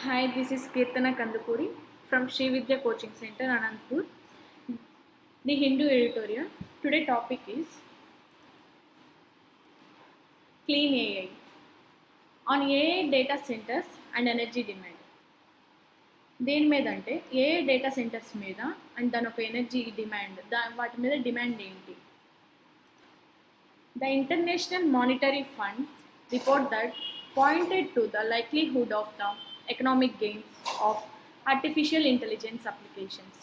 Hi, this is Kirtana Kandapuri from Sri Vidya Coaching Center, Anandpur. The Hindu editorial. Today topic is clean AI on AI data centers and energy demand. దేని మీద అంటే AI data centres మీద and దాని ఒక energy demand వాటి మీద demand ఏంటి. The International Monetary Fund report that pointed to the likelihood of the economic gains of artificial intelligence applications,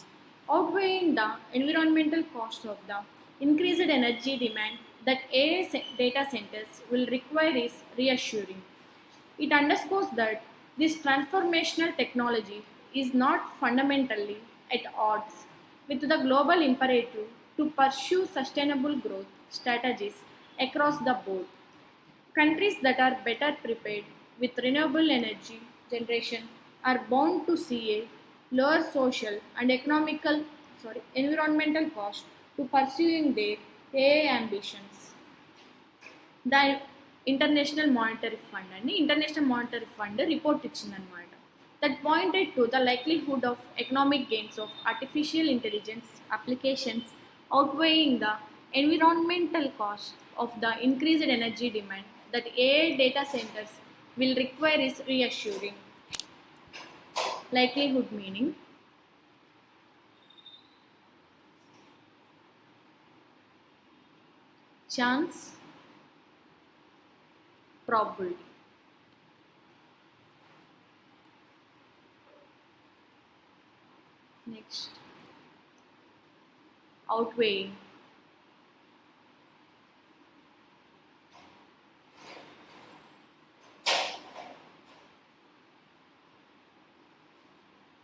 outweighing the environmental cost of the increased energy demand that AI data centers will require is reassuring. It underscores that this transformational technology is not fundamentally at odds with the global imperative to pursue sustainable growth strategies across the board. Countries that are better prepared with renewable energy generation are bound to see a lower social and environmental cost to pursuing their AI ambitions. The international monetary fund అండి international monetary fund report ఇచ్చిందనమాట that pointed to the likelihood of economic gains of artificial intelligence applications outweighing the environmental cost of the increased energy demand that AI data centers will require is reassuring. Likelihood meaning chance, probability. Next, outweighing,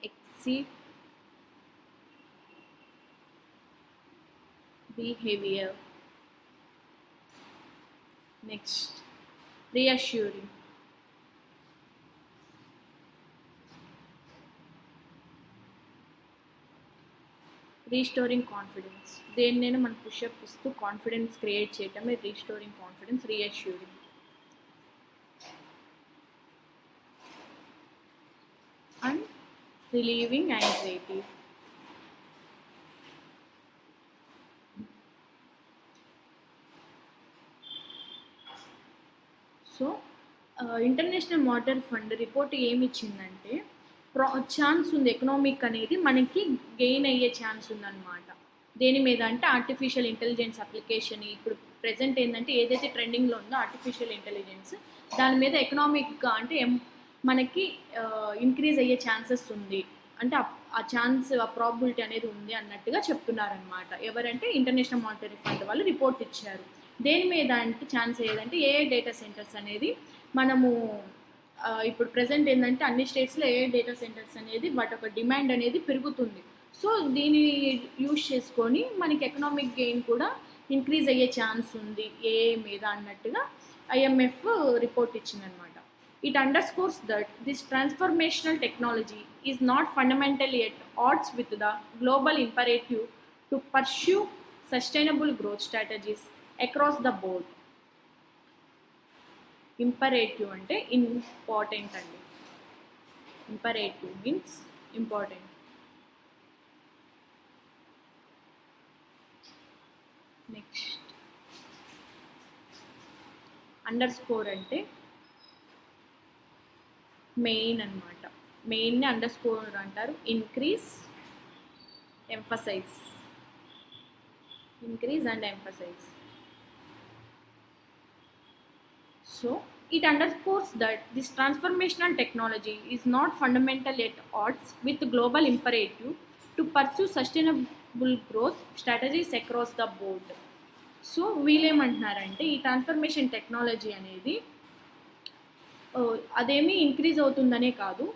exceed, behavior. Next, reassuring, restoring confidence. దేన్నైనా మనం push up ఇస్తూ confidence create చేయటమే restoring confidence. Reassuring, and relieving anxiety. So international monetary fund report ఏమి ఇచ్చిందంటే chance ఉంది, economic అనేది మనకి gain అయ్యే ఛాన్స్ ఉందన్నమాట. దేని మీద అంటే ఆర్టిఫిషియల్ ఇంటెలిజెన్స్ అప్లికేషన్. ఇప్పుడు ప్రజెంట్ ఏంటంటే ఏదైతే ట్రెండింగ్లో ఉందో ఆర్టిఫిషియల్ ఇంటెలిజెన్స్, దాని మీద ఎకనామిక్గా అంటే మనకి ఇంక్రీజ్ అయ్యే ఛాన్సెస్ ఉంది అంటే ఆ ఛాన్స్, ఆ ప్రాబిలిటీ అనేది ఉంది అన్నట్టుగా చెప్తున్నారనమాట. ఎవరంటే ఇంటర్నేషనల్ మానిటరీ ఫండ్ వాళ్ళు రిపోర్ట్ ఇచ్చారు. దేని మీద అంటే ఛాన్స్ ఏదంటే AI డేటా సెంటర్స్ అనేది మనము ఇప్పుడు ప్రజెంట్ ఏంటంటే అన్ని స్టేట్స్లో AI డేటా సెంటర్స్ అనేది వాటి ఒక డిమాండ్ అనేది పెరుగుతుంది. సో దీన్ని యూజ్ చేసుకొని మనకి ఎకనామిక్ గెయిన్ కూడా ఇంక్రీజ్ అయ్యే ఛాన్స్ ఉంది AI మీద అన్నట్టుగా IMF రిపోర్ట్ ఇచ్చిందనమాట. It underscores that this transformational technology is not fundamentally at odds with the global imperative to pursue sustainable growth strategies across the board. Imperative అంటే important అండి. Imperative means important. Next, underscore అంటే main అనమాట. మెయిన్ని underscore అంటారు. Increase, emphasize, increase and emphasize. So, it underscores that this transformational technology is not fundamentally at odds with the global imperative to pursue sustainable growth strategies across the board. So వీళ్ళేమంటున్నారంటే ఈ transformation technology అనేది అదేమీ increase అవుతుందనే కాదు,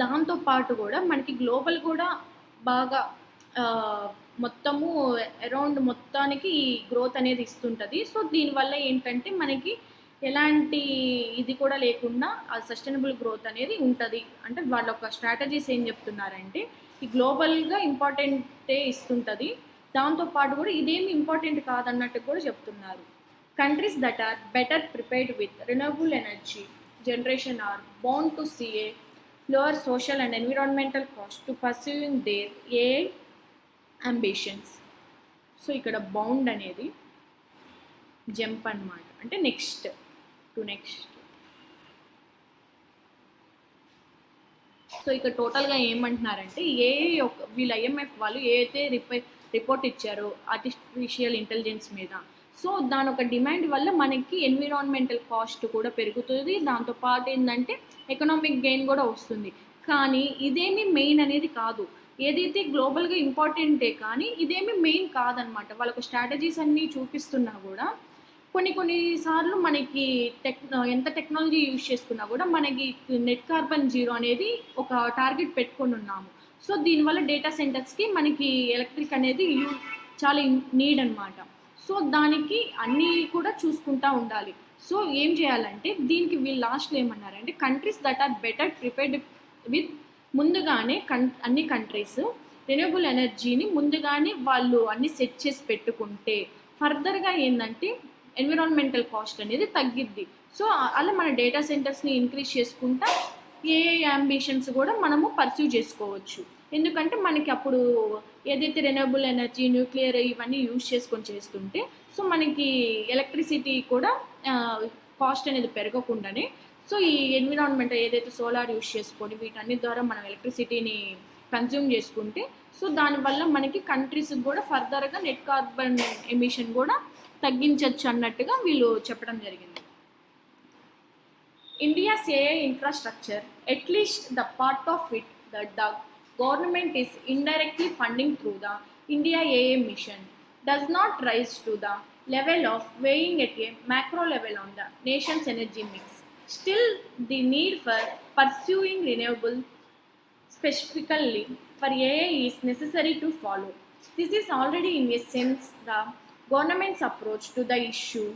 దాంతోపాటు కూడా మనకి global కూడా బాగా మొత్తము అరౌండ్ మొత్తానికి ఈ గ్రోత్ అనేది ఇస్తుంటుంది. సో దీనివల్ల ఏంటంటే మనకి ఎలాంటి ఇది కూడా లేకుండా ఆ సస్టైనబుల్ గ్రోత్ అనేది ఉంటుంది. అంటే వాళ్ళ ఒక స్ట్రాటజీస్ ఏం చెప్తున్నారంటే ఈ గ్లోబల్గా ఇంపార్టెంటే ఇస్తుంటుంది, దాంతోపాటు కూడా ఇదేమి ఇంపార్టెంట్ కాదన్నట్టు కూడా చెప్తున్నారు. Countries that are better prepared with renewable energy generation are bound to see a lower social and environmental cost to pursuing their AI ambitions. So ఇక్కడ బౌండ్ అనేది జంప్ అన్నమాట, అంటే నెక్స్ట్. సో ఇక్కడ టోటల్గా ఏమంటున్నారంటే వీళ్ళు IMF వాళ్ళు ఏదైతే రిపోర్ట్ ఇచ్చారో ఆర్టిఫిషియల్ ఇంటెలిజెన్స్ మీద, సో దాని ఒక డిమాండ్ వల్ల మనకి ఎన్విరాన్మెంటల్ కాస్ట్ కూడా పెరుగుతుంది, దాంతోపాటు ఏంటంటే ఎకనామిక్ గెయిన్ కూడా వస్తుంది. కానీ ఇదేమి మెయిన్ అనేది కాదు. ఏదైతే గ్లోబల్గా ఇంపార్టెంటే కానీ ఇదేమి మెయిన్ కాదనమాట. వాళ్ళకు స్ట్రాటజీస్ అన్నీ చూపిస్తున్నా కూడా కొన్నిసార్లు మనకి ఎంత టెక్నాలజీ యూజ్ చేసుకున్నా కూడా మనకి నెట్ కార్బన్ జీరో అనేది ఒక టార్గెట్ పెట్టుకొని ఉన్నాము. సో దీనివల్ల డేటా సెంటర్స్కి మనకి ఎలక్ట్రిక్ అనేది చాలా నీడ్ అనమాట. సో దానికి అన్నీ కూడా చూసుకుంటూ ఉండాలి. సో ఏం చేయాలంటే దీనికి వీళ్ళు లాస్ట్లో ఏమన్నారంటే countries that are better prepared with ముందుగానే అన్ని కంట్రీస్ రెన్యూబుల్ ఎనర్జీని ముందుగానే వాళ్ళు అన్ని సెట్ చేసి పెట్టుకుంటే ఫర్దర్గా ఏంటంటే ఎన్విరాన్మెంటల్ కాస్ట్ అనేది తగ్గిద్ది. సో అలా మన డేటా సెంటర్స్ని ఇంక్రీజ్ చేసుకుంటా ఏ అంబిషన్స్ కూడా మనము పర్సూ చేసుకోవచ్చు. ఎందుకంటే మనకి అప్పుడు ఏదైతే రెన్యూబుల్ ఎనర్జీ, న్యూక్లియర్ ఇవన్నీ యూజ్ చేసుకొని చేస్తుంటే సో మనకి ఎలక్ట్రిసిటీ కూడా కాస్ట్ అనేది పెరగకుండానే, సో ఈ ఎన్విరాన్మెంట్ ఏదైతే సోలార్ యూజ్ చేసుకొని వీటన్ని ద్వారా మనం ఎలక్ట్రిసిటీని కన్జ్యూమ్ చేసుకుంటే సో దానివల్ల మనకి కంట్రీస్కి కూడా ఫర్దర్గా నెట్ కార్బన్ ఎమిషన్ కూడా తగ్గించవచ్చు అన్నట్టుగా వీళ్ళు చెప్పడం జరిగింది. India's AI infrastructure, at least the part of it that the government is indirectly funding through the India AI mission, does not rise to the level of weighing at a macro level on the nation's energy mix. Still, the need for pursuing renewable specifically for AI is necessary to follow. This is already in a sense the government's approach to the issue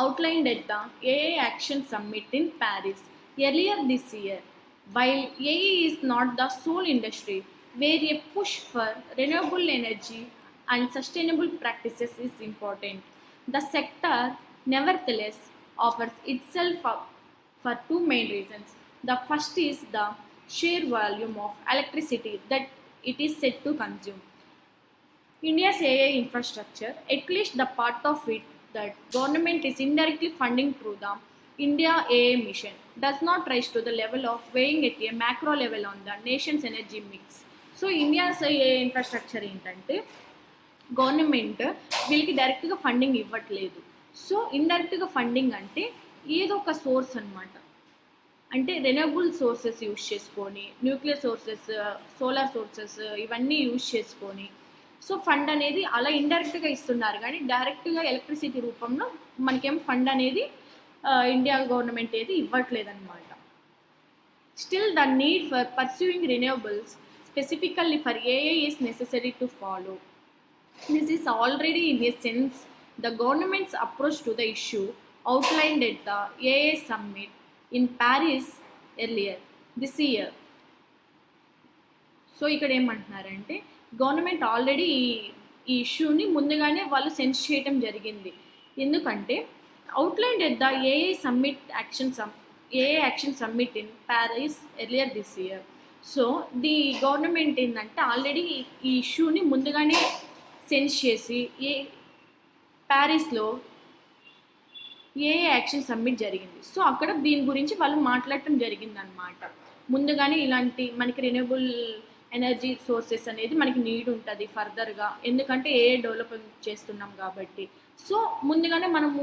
outlined at the AI Action Summit in Paris earlier this year. While AI is not the sole industry where a push for renewable energy and sustainable practices is important, the sector nevertheless offers itself up for two main reasons. The first is the sheer volume of electricity that it is set to consume. India's AI infrastructure, at least the part of it that government is indirectly funding through the India AI mission, does not rise to the level of weighing at a macro level on the nation's energy mix. So India's AI infrastructure ఏంటంటే government వీళ్ళకి డైరెక్ట్గా funding ఇవ్వట్లేదు. So ఇండైరెక్ట్గా funding అంటే ఏదో ఒక source అనమాట, అంటే రెన్యూబుల్ సోర్సెస్ యూజ్ చేసుకొని, న్యూక్లియర్ సోర్సెస్, సోలార్ సోర్సెస్ ఇవన్నీ యూజ్ చేసుకొని సో ఫండ్ అనేది అలా ఇండైరెక్ట్గా ఇస్తున్నారు. కానీ డైరెక్ట్గా ఎలక్ట్రిసిటీ రూపంలో మనకేం ఫండ్ అనేది ఇండియా గవర్నమెంట్ ఏది ఇవ్వట్లేదన్నమాట. Still the need for pursuing renewables specifically for AI is necessary to follow. This is already in a sense the government's approach to the issue outlined at the AI Summit in Paris earlier this year. So ఇక్కడ ఏమంటున్నారంటే government already ఈ ఇష్యూని ముందుగానే వాళ్ళు sense చేయడం జరిగింది. ఎందుకంటే outline at the AI action summit in Paris earlier this year. So the government ఏంటంటే ఆల్రెడీ ఈ ఇష్యూని ముందుగానే సెన్స్ చేసి ప్యారిస్లో AI యాక్షన్ సమ్మిట్ జరిగింది. సో అక్కడ దీని గురించి వాళ్ళు మాట్లాడటం జరిగిందనమాట. ముందుగానే ఇలాంటి మనకి రెన్యూబుల్ ఎనర్జీ సోర్సెస్ అనేది మనకి నీడ్ ఉంటుంది ఫర్దర్గా, ఎందుకంటే AI డెవలప్ చేస్తున్నాం కాబట్టి. సో ముందుగానే మనము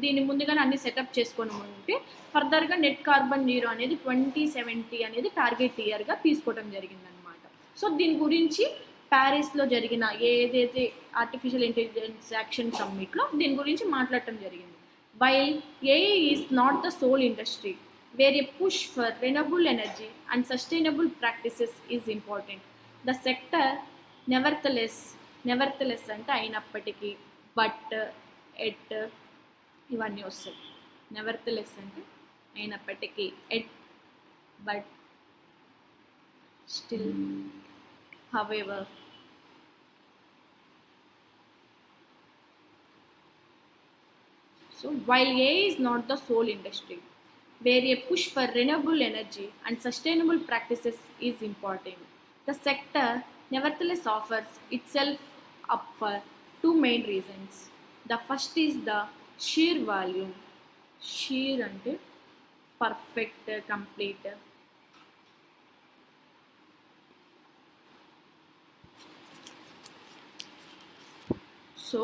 దీన్ని ముందుగానే అన్ని సెటప్ చేసుకొని ఉంటే ఫర్దర్గా నెట్ కార్బన్ జీరో అనేది 2070 అనేది టార్గెట్ ఇయర్గా తీసుకోవడం జరిగిందనమాట. సో దీని గురించి ప్యారిస్లో జరిగిన ఏదైతే ఆర్టిఫిషియల్ ఇంటెలిజెన్స్ యాక్షన్ సమ్మిట్లో దీని గురించి మాట్లాడటం జరిగింది. While AI is not the sole industry where a push for renewable energy and sustainable practices is important, the sector nevertheless అంటే అయినప్పటికీ, బట్, ఎట్ ఇవన్నీ వస్తాయి. నెవర్తలెస్ అంటే అయినప్పటికీ, at, but, still, however. So while AI is not the sole industry where a push for renewable energy and sustainable practices is important. The sector nevertheless offers itself up for two main reasons. The first is the sheer volume. Sheer ante perfect, complete. So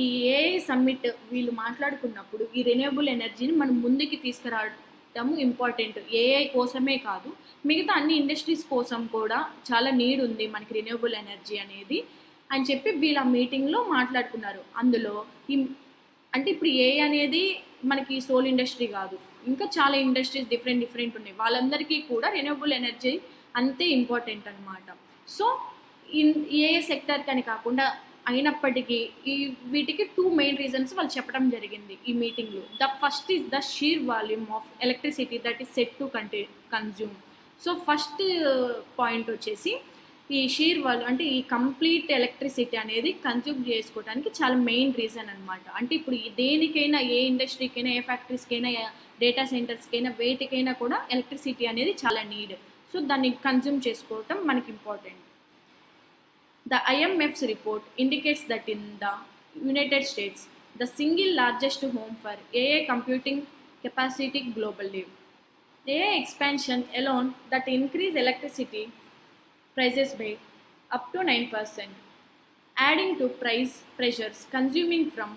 ఈ AI summit వీళ్ళు మాట్లాడుకున్నప్పుడు ఈ renewable ఎనర్జీని మనం ముందుకి తీసుకురావడము important. AI కోసమే కాదు, మిగతా అన్ని ఇండస్ట్రీస్ కోసం కూడా చాలా నీడ్ ఉంది మనకి రెన్యూబుల్ ఎనర్జీ అనేది అని చెప్పి వీళ్ళు ఆ మీటింగ్లో మాట్లాడుకున్నారు. అందులో ఈ అంటే ఇప్పుడు ఏఐ అనేది మనకి సోల్ ఇండస్ట్రీ కాదు, ఇంకా చాలా ఇండస్ట్రీస్ డిఫరెంట్ ఉన్నాయి. వాళ్ళందరికీ కూడా రెన్యూబుల్ ఎనర్జీ అంతే ఇంపార్టెంట్ అనమాట. సో ఏఐ సెక్టర్ అని కాకుండా అయినప్పటికీ వీటికి టూ మెయిన్ రీజన్స్ వాళ్ళు చెప్పడం జరిగింది ఈ మీటింగ్లో. The first is the shear volume of electricity that is set to consume. So first point వచ్చేసి ఈ షీర్ వాల్యూమ్ అంటే ఈ కంప్లీట్ ఎలక్ట్రిసిటీ అనేది కన్జ్యూమ్ చేసుకోవడానికి చాలా మెయిన్ రీజన్ అనమాట. అంటే ఇప్పుడు దేనికైనా, ఏ ఇండస్ట్రీకైనా, ఏ ఫ్యాక్టరీస్కైనా, డేటా సెంటర్స్కైనా, వేటికైనా కూడా ఎలక్ట్రిసిటీ అనేది చాలా నీడ్. సో దాన్ని కన్జ్యూమ్ చేసుకోవటం మనకి important. The IMF's report indicates that in the United States, the single largest home for AI computing capacity globally. AI expansion alone that increase electricity prices by up to 9%, adding to price pressures consuming from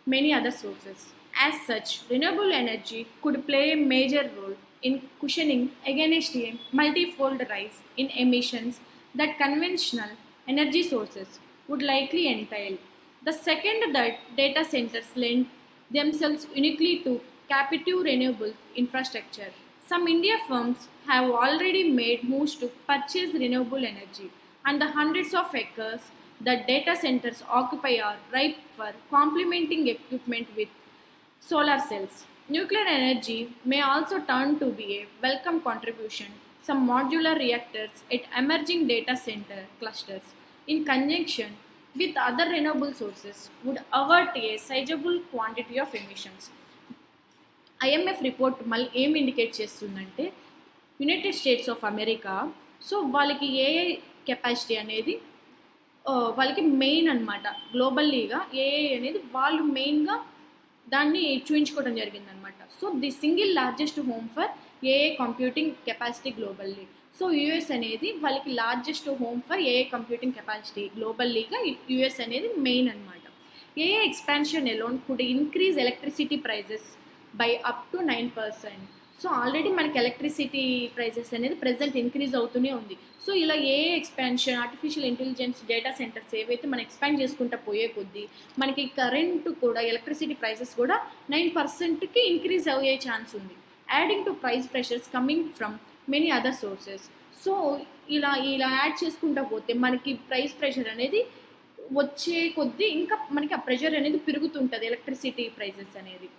many other sources. As such, renewable energy could play a major role in cushioning against a multifold rise in emissions that conventional energy sources would likely entail. The second, that data centers lend themselves uniquely to captive renewable infrastructure. Some India firms have already made moves to purchase renewable energy, and the hundreds of acres that data centers occupy are ripe for complementing equipment with solar cells. Nuclear energy may also turn to be a welcome contribution. Some modular reactors at emerging data center clusters, in conjunction with other renewable sources, would avert a sizable quantity of emissions. IMF report మళ్ళీ ఏం indicate చేస్తుందంటే United states of America, so వాళ్ళకి AI capacity అనేది వాళ్ళకి main అనమాట. గ్లోబల్లీగా AI అనేది వాళ్ళు మెయిన్గా దాన్ని చూపించుకోవడం జరిగిందనమాట. So the single largest home for AI computing capacity globally. So US అనేది వాళ్ళకి largest home for AI computing capacity గ్లోబల్లీగా యుఎస్ అనేది మెయిన్ అనమాట. AI expansion alone could increase electricity prices by up to 9%. So already మనకి electricity prices అనేది present increase అవుతూనే ఉంది. So ఇలా AI expansion, artificial intelligence data centers ఏవైతే మనం ఎక్స్పాండ్ చేసుకుంటూ పోయే కొద్దీ మనకి కరెంటు కూడా, ఎలక్ట్రిసిటీ ప్రైసెస్ కూడా 9%కి ఇంక్రీజ్ అయ్యే ఛాన్స్ ఉంది. Adding to price pressures coming from many other sources. So ఇలా యాడ్ చేసుకుంటూ పోతే మనకి ప్రైస్ ప్రెషర్ అనేది వచ్చే కొద్దీ ఇంకా మనకి ఆ ప్రెషర్ అనేది పెరుగుతుంటుంది, ఎలక్ట్రిసిటీ ప్రైసెస్ అనేది.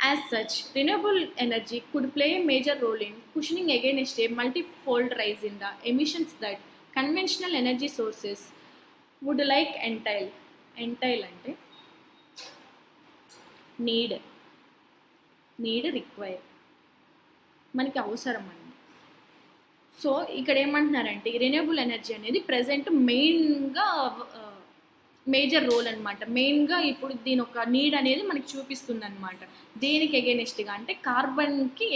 As such, renewable energy could play a major role in cushioning against a multi-fold rise in the emissions that conventional energy sources would like entail. Entail ante need require మనకి అవసరం అండి. So ఇక్కడ ఏమంటున్నారంటే ఈ renewable energy అనేది present మెయిన్గా major role అనమాట. మెయిన్గా ఇప్పుడు దీని ఒక నీడ్ అనేది మనకి చూపిస్తుంది అనమాట. దేనికి ఎగెనెస్ట్గా అంటే కార్బన్కి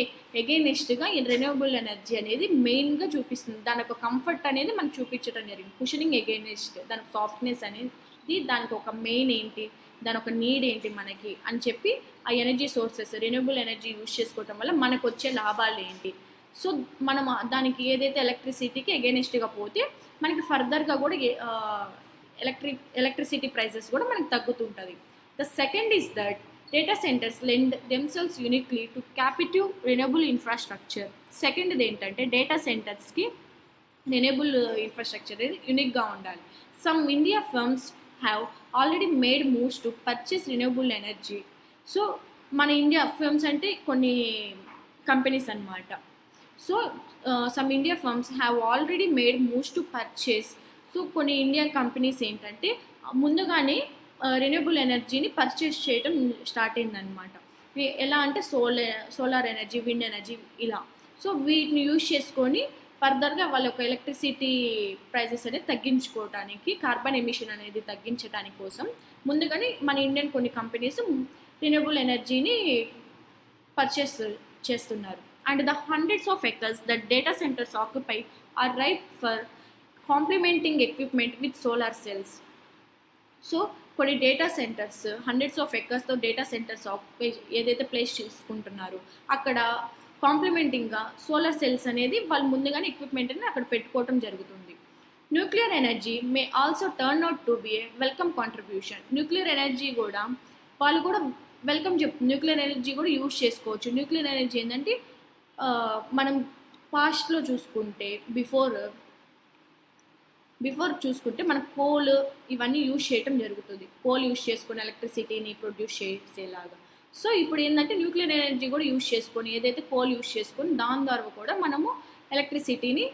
ఎగెనెస్ట్గా ఈ రెన్యూబుల్ ఎనర్జీ అనేది మెయిన్గా చూపిస్తుంది. దాని ఒక కంఫర్ట్ అనేది మనకు చూపించడం జరిగింది. కుషనింగ్ ఎగెనెస్ట్, దాని సాఫ్ట్నెస్ అనేది, దానికి ఒక మెయిన్ ఏంటి, దాని ఒక నీడ్ ఏంటి మనకి అని చెప్పి ఆ energy sources renewable energy use చేసుకోవటం వల్ల మనకు వచ్చే లాభాలు ఏంటి. సో మనం దానికి ఏదైతే ఎలక్ట్రిసిటీకి ఎగెనెస్ట్గా పోతే మనకి ఫర్దర్గా కూడా ఎలక్ట్రిసిటీ ప్రైసెస్ కూడా మనకి తగ్గుతుంటుంది. The second is that data centers lend themselves uniquely to captive renewable infrastructure. సెకండ్ది ఏంటంటే డేటా సెంటర్స్కి రెన్యూబుల్ ఇన్ఫ్రాస్ట్రక్చర్ అనేది యూనిక్గా ఉండాలి. Some India firms have already made moves to purchase renewable energy. So మన ఇండియా ఫర్మ్స్ అంటే కొన్ని కంపెనీస్ అన్నమాట. So some India firms have already made moves to purchase. So కొన్ని ఇండియన్ కంపెనీస్ ఏంటంటే ముందుగానే రెన్యూబుల్ ఎనర్జీని పర్చేస్ చేయడం స్టార్ట్ అయిందనమాట. ఎలా అంటే సోలార్ ఎనర్జీ, విండ్ ఎనర్జీ ఇలా. సో వీటిని యూజ్ చేసుకొని ఫర్దర్గా వాళ్ళ యొక్క ఎలక్ట్రిసిటీ ప్రైజెస్ అనేది తగ్గించుకోవడానికి, కార్బన్ ఎమిషన్ అనేది తగ్గించడానికి కోసం ముందుగానే మన ఇండియన్ కొన్ని కంపెనీస్ రిన్యూవబుల్ ఎనర్జీని పర్చేస్ చేస్తున్నారు. And the hundreds of acres that data centers occupy are right for complementing equipment with solar cells. So కొన్ని డేటా సెంటర్స్ హండ్రెడ్స్ ఆఫ్ ఎకర్స్తో డేటా సెంటర్స్ ఏదైతే ప్లేస్ చేసుకుంటున్నారో అక్కడ కాంప్లిమెంటింగ్గా సోలార్ సెల్స్ అనేది వాళ్ళు ముందుగానే ఎక్విప్మెంట్ అనేది అక్కడ పెట్టుకోవడం జరుగుతుంది. Nuclear energy may also turn out to be A welcome contribution. Nuclear energy కూడా వాళ్ళు కూడా వెల్కమ్ న్యూక్లియర్ ఎనర్జీ కూడా యూజ్ చేసుకోవచ్చు. న్యూక్లియర్ ఎనర్జీ ఏంటంటే మనం పాస్ట్లో చూసుకుంటే బిఫోర్ చూసుకుంటే మన కోల్ ఇవన్నీ యూజ్ చేయటం జరుగుతుంది. కోల్ యూజ్ చేసుకొని ఎలక్ట్రిసిటీని ప్రొడ్యూస్ చేసేలాగా. సో ఇప్పుడు ఏంటంటే న్యూక్లియర్ ఎనర్జీ కూడా యూజ్ చేసుకొని, ఏదైతే కోల్ యూజ్ చేసుకొని దాని ద్వారా కూడా మనము ఎలక్ట్రిసిటీని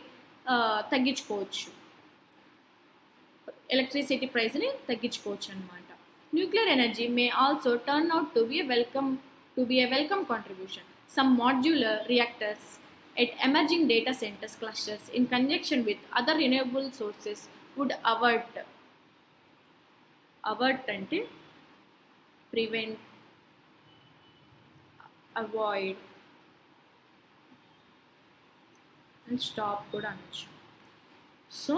తగ్గించుకోవచ్చు, ఎలక్ట్రిసిటీ ప్రైస్ని తగ్గించుకోవచ్చు అనమాట. Nuclear energy may also turn out to be A welcome contribution. Some modular reactors at emerging data centers clusters in conjunction with other renewable sources would avert అంటే prevent, avoid and stop కూడా అనొచ్చు. So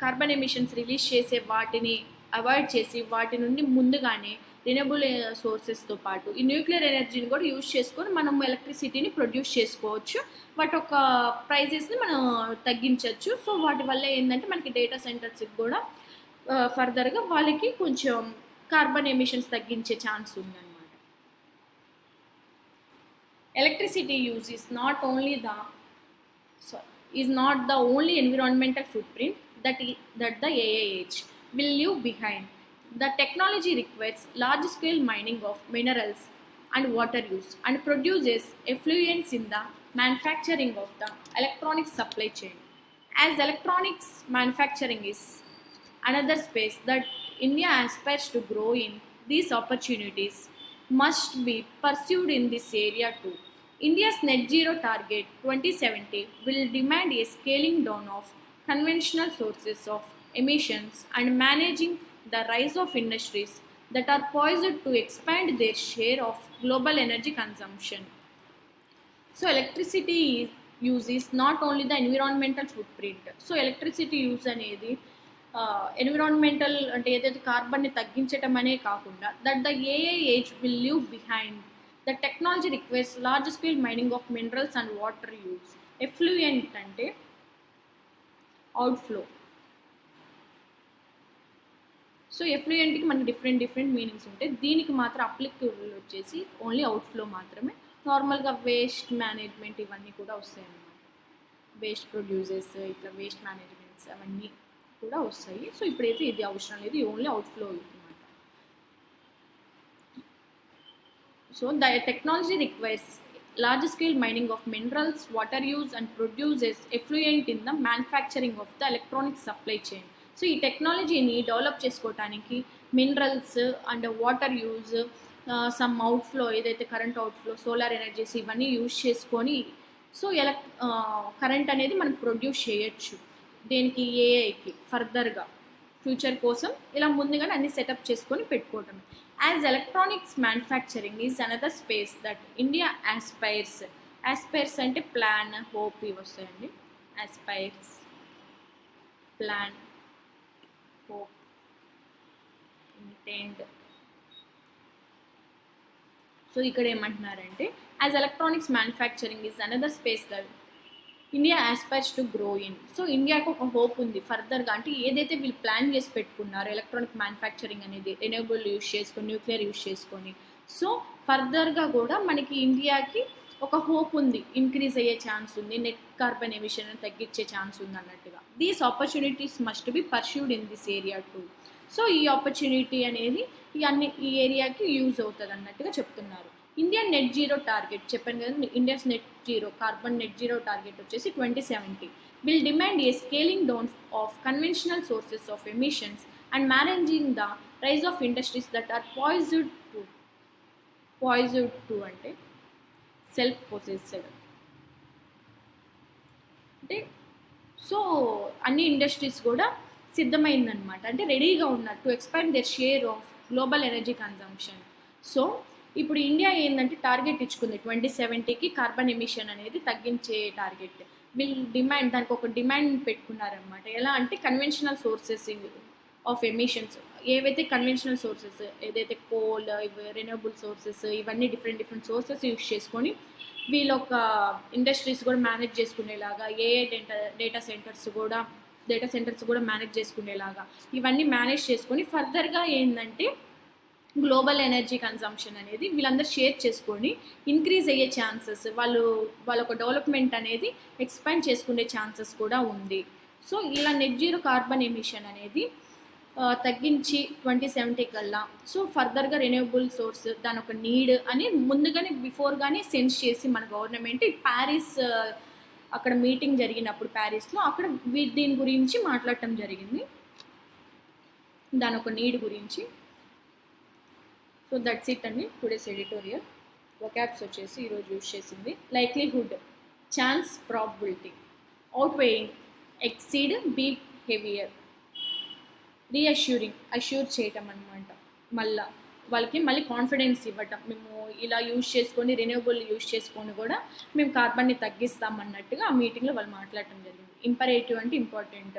carbon emissions release చేసే వాటిని avoid చేసి వాటి నుండి ముందుగానే renewable సోర్సెస్తో పాటు ఈ న్యూక్లియర్ ఎనర్జీని కూడా యూజ్ చేసుకొని మనం ఎలక్ట్రిసిటీని ప్రొడ్యూస్ చేసుకోవచ్చు. వాటి యొక్క ప్రైజెస్ని మనం తగ్గించవచ్చు. సో వాటి వల్ల ఏంటంటే మనకి డేటా సెంటర్స్కి కూడా ఫర్దర్గా వాళ్ళకి కొంచెం కార్బన్ ఎమిషన్స్ తగ్గించే ఛాన్స్ ఉందన్నమాట. Electricity use is not the only environmental footprint that the AIH will leave behind. The technology requires large-scale mining of minerals and water use and produces effluents in the manufacturing of the electronics supply chain. As electronics manufacturing is another space that India aspires to grow in, these opportunities must be pursued in this area too. India's net zero target 2070 will demand a scaling down of conventional sources of emissions and managing the rise of industries that are poised to expand their share of global energy consumption. So electricity use is not only the environmental footprint. So electricity use అనేది environmental అంటే ఏదైతే కార్బన్ని తగ్గించటం అనే కాకుండా that the AIH will leave behind. The technology requires large scale mining of minerals and water use. Effluent అంటే outflow. So ఎఫ్లూయెంట్కి మనకి different meanings ఉంటాయి. దీనికి మాత్రం అప్లికబుల్ వచ్చేసి ఓన్లీ అవుట్ఫ్లో మాత్రమే. నార్మల్గా వేస్ట్ మేనేజ్మెంట్ ఇవన్నీ కూడా వస్తాయి అన్నమాట. వేస్ట్ ప్రొడ్యూసర్స్ ఇట్లా వేస్ట్ మేనేజ్మెంట్స్ అవన్నీ కూడా వస్తాయి. సో ఇప్పుడైతే ఇది అవసరం లేదు, ఓన్లీ అవుట్ఫ్లో అనమాట. So the technology requires large scale mining of minerals, water use and produces effluent in the manufacturing of the electronic supply chain. So ఈ టెక్నాలజీని డెవలప్ చేసుకోవటానికి minerals and water use, some outflow ఏదైతే current outflow, solar energies ఇవన్నీ use చేసుకొని so current అనేది మనం produce చేయొచ్చు. దేనికి ఏఐకి ఫర్దర్గా ఫ్యూచర్ కోసం ఇలా ముందుగానే అన్ని సెటప్ చేసుకొని పెట్టుకోవటం. As electronics manufacturing is another space that India aspires అంటే ప్లాన్, హోప్ ఇవి వస్తాయండి. aspires, plan, hope, intend. So ఇక్కడ ఏమంటున్నారంటే as electronics manufacturing is another space that India aspires to grow in. So ఇండియాకు ఒక హోప్ ఉంది ఫర్దర్గా, అంటే ఏదైతే వీళ్ళు ప్లాన్ చేసి పెట్టుకున్నారో ఎలక్ట్రానిక్ మ్యానుఫ్యాక్చరింగ్ అనేది రెన్యూవబుల్ యూజ్ చేసుకొని, న్యూక్లియర్ యూజ్ చేసుకొని, సో ఫర్దర్గా కూడా మనకి ఇండియాకి ఒక హోప్ ఉంది, ఇంక్రీజ్ అయ్యే ఛాన్స్ ఉంది, నెట్ కార్బన్ ఎమిషన్ తగ్గించే ఛాన్స్ ఉంది అన్నట్టుగా. These opportunities must be pursued in this area two. So ఈ ఆపర్చునిటీ అనేది ఈ ఏరియాకి యూజ్ అవుతుంది అన్నట్టుగా చెప్తున్నారు. ఇండియన్ నెట్ జీరో టార్గెట్ చెప్పాను కదా, India's net zero carbon net zero target వచ్చేసి 2070 will demand a scaling down of conventional sources of emissions and managing the rise of industries that are poised to poised to అంటే self possessed. అంటే so అన్ని industries కూడా సిద్ధమైందనమాట, అంటే రెడీగా ఉన్నారు to expand their share of global energy consumption. So ఇప్పుడు India ఏంటంటే టార్గెట్ ఇచ్చుకుంది 2070కి కార్బన్ ఎమిషన్ అనేది తగ్గించే టార్గెట్. వీళ్ళు డిమాండ్, దానికి ఒక డిమాండ్ పెట్టుకున్నారనమాట. ఎలా అంటే కన్వెన్షనల్ సోర్సెస్ ఆఫ్ ఎమిషన్స్, ఏవైతే కన్వెన్షనల్ సోర్సెస్ ఏదైతే కోల్, రెన్యూవబుల్ సోర్సెస్, ఇవన్నీ డిఫరెంట్ సోర్సెస్ యూస్ చేసుకొని వీళ్ళు ఒక ఇండస్ట్రీస్ కూడా మేనేజ్ చేసుకునేలాగా, డేటా సెంటర్స్ కూడా మేనేజ్ చేసుకునేలాగా ఇవన్నీ మేనేజ్ చేసుకొని ఫర్దర్గా ఏంటంటే గ్లోబల్ ఎనర్జీ కన్సంప్షన్ అనేది వీళ్ళందరూ షేర్ చేసుకొని ఇంక్రీజ్ అయ్యే ఛాన్సెస్, వాళ్ళ ఒక డెవలప్మెంట్ అనేది ఎక్స్పాండ్ చేసుకునే ఛాన్సెస్ కూడా ఉంది. సో ఇలా నెట్ జీరో కార్బన్ ఎమిషన్ అనేది తగ్గించి 2070 కల్లా సో ఫర్దర్గా రెన్యూవబుల్ సోర్స్ దాని ఒక నీడ్ అని ముందుగానే బిఫోర్గానే సెన్స్ చేసి మన గవర్నమెంట్ ప్యారిస్ అక్కడ మీటింగ్ జరిగినప్పుడు ప్యారిస్లో అక్కడ దీని గురించి మాట్లాడటం జరిగింది, దాని ఒక నీడ్ గురించి. సో దట్స్ ఇట్ అండి టుడేస్ ఎడిటోరియల్. వొకాబ్స్ వచ్చేసి ఈరోజు యూజ్ చేసింది likelihood, chance, probability, outweighing, exceed, be heavier, reassuring, assure చేయటం అనమాట. వాళ్ళకి మళ్ళీ కాన్ఫిడెన్స్ ఇవ్వటం, మేము ఇలా యూజ్ చేసుకొని రెన్యూవబుల్ యూజ్ చేసుకొని కూడా మేము కార్బన్ని తగ్గిస్తామన్నట్టుగా ఆ మీటింగ్లో వాళ్ళు మాట్లాడటం జరిగింది. ఇంపరేటివ్ అంటే ఇంపార్టెంట్,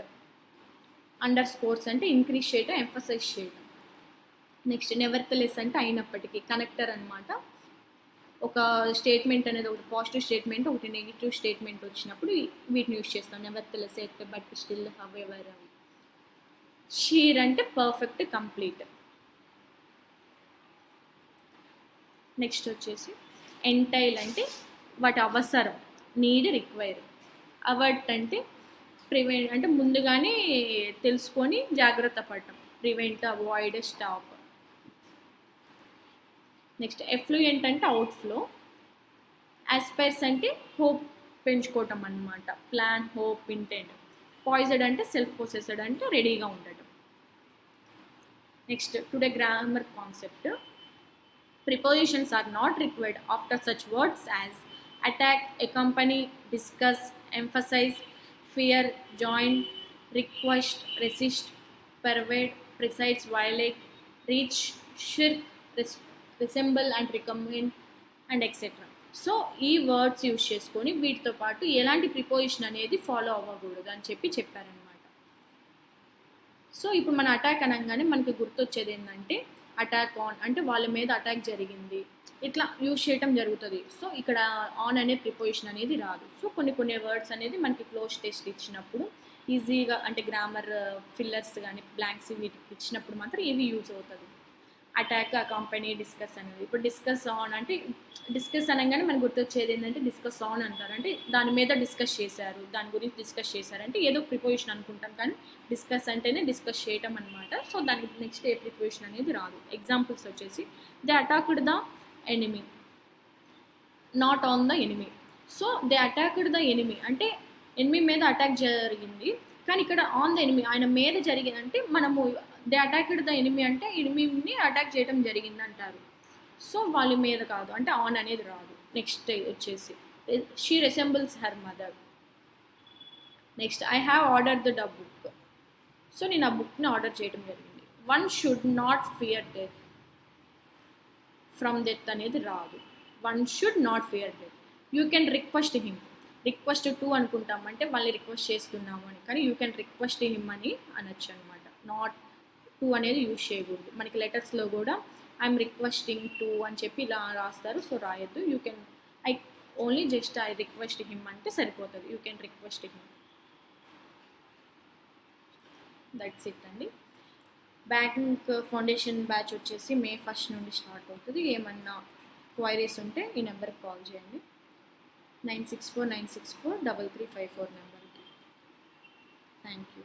అండర్ స్కోర్స్ అంటే ఇంక్రీజ్ చేయటం, ఎంఫసైజ్ చేయటం. నెక్స్ట్ నెవర్తలెస్ అంటే అయినప్పటికీ, కనెక్టర్ అనమాట. ఒక స్టేట్మెంట్ అనేది ఒకటి పాజిటివ్ స్టేట్మెంట్, ఒకటి నెగిటివ్ స్టేట్మెంట్ వచ్చినప్పుడు వీటిని యూజ్ చేస్తాం. Nevertheless, but still, however. Sheer అంటే పర్ఫెక్ట్, కంప్లీట్. నెక్స్ట్ వచ్చేసి ఎంటైల్ అంటే వాటి అవసరం, నీడ్, రిక్వైర్. అవర్ట్ అంటే ప్రివెంట్ అంటే ముందుగానే తెలుసుకొని జాగ్రత్త పడటం, prevent, avoid, stop. Next effluent అంటే అవుట్ఫ్లో. ఆస్పైర్స్ అంటే హోప్ పెంచుకోవటం అన్నమాట, ప్లాన్, హోప్, ఇంటెంట్. పాయిజ్డ్ అంటే సెల్ఫ్ పొసెస్డ్ అంటే రెడీగా ఉండటం. Next today grammar concept. Prepositions are not required after such words as attack, accompany, discuss, emphasize, fear, join, request, resist, pervade, precise, violate, reach, shirk, resemble and recommend and etc. So ఈ words use చేసుకొని వీటితో పాటు ఎలాంటి preposition అనేది follow అవ్వకూడదు అని చెప్పారనమాట. So ఇప్పుడు మన అటాక్ అనగానే మనకి గుర్తొచ్చేది ఏంటంటే అటాక్ ఆన్ అంటే వాళ్ళ మీద అటాక్ జరిగింది, ఇట్లా యూజ్ చేయటం జరుగుతుంది. సో ఇక్కడ ఆన్ అనే ప్రిపోజిషన్ అనేది రాదు. సో కొన్ని వర్డ్స్ అనేది మనకి క్లోజ్ టెస్ట్ ఇచ్చినప్పుడు ఈజీగా అంటే గ్రామర్ ఫిల్లర్స్ కానీ బ్లాంక్స్ వీటికి ఇచ్చినప్పుడు మాత్రం ఇవి యూజ్ అవుతుంది. అటాక్, అకాంపనీ, డిస్కస్ అనేది. ఇప్పుడు డిస్కస్ ఆన్ అంటే డిస్కస్ అనగానే మనకు గుర్తొచ్చేది ఏంటంటే డిస్కస్ ఆన్ అంటారు, అంటే దాని మీద డిస్కస్ చేశారు, దాని గురించి డిస్కస్ చేశారు అంటే ఏదో ప్రిపోజిషన్ అనుకుంటాం, కానీ డిస్కస్ అంటేనే డిస్కస్ చేయటం అనమాట. సో దానికి నెక్స్ట్ ఏ ప్రిపోజిషన్ అనేది రాదు. ఎగ్జాంపుల్స్ వచ్చేసి they attacked the enemy, not on the enemy. So they attacked the enemy అంటే ఎనిమీ మీద అటాక్ జరిగింది, కానీ ఇక్కడ ఆన్ ద ఎనిమీ ఆయన మీద జరిగింది అంటే మనము దే అటాక్డ్ ద ఎనిమీ అంటే ఎనిమీని అటాక్ చేయడం జరిగింది అంటారు. సో వాళ్ళ మీద కాదు అంటే ఆన్ అనేది రాదు. నెక్స్ట్ వచ్చేసి she resembles her mother. Next I have order the book. So నేను ఆ బుక్ని ఆర్డర్ చేయడం జరిగింది. One should not fear death, from death అనేది రాదు. One should not fear death. You can request him, request to అనుకుంటామంటే వాళ్ళని రిక్వెస్ట్ చేస్తున్నాము అని, కానీ యూ కెన్ రిక్వెస్ట్ హిమ్ అని అనొచ్చు అనమాట. నాట్ టు అనేది యూజ్ చేయకూడదు. మనకి లెటర్స్లో కూడా ఐఎమ్ రిక్వెస్టింగ్ టు అని చెప్పి ఇలా రాస్తారు, సో రాయొద్దు. You can I only just I request him అంటే సరిపోతుంది. You can request him. That's it అండి. బ్యాంక్ ఫౌండేషన్ బ్యాచ్ వచ్చేసి May 1 నుండి స్టార్ట్ అవుతుంది. ఏమన్నా క్వైరీస్ ఉంటే ఈ నెంబర్కి కాల్ చేయండి, 9649643354 నెంబర్కి. Thank you.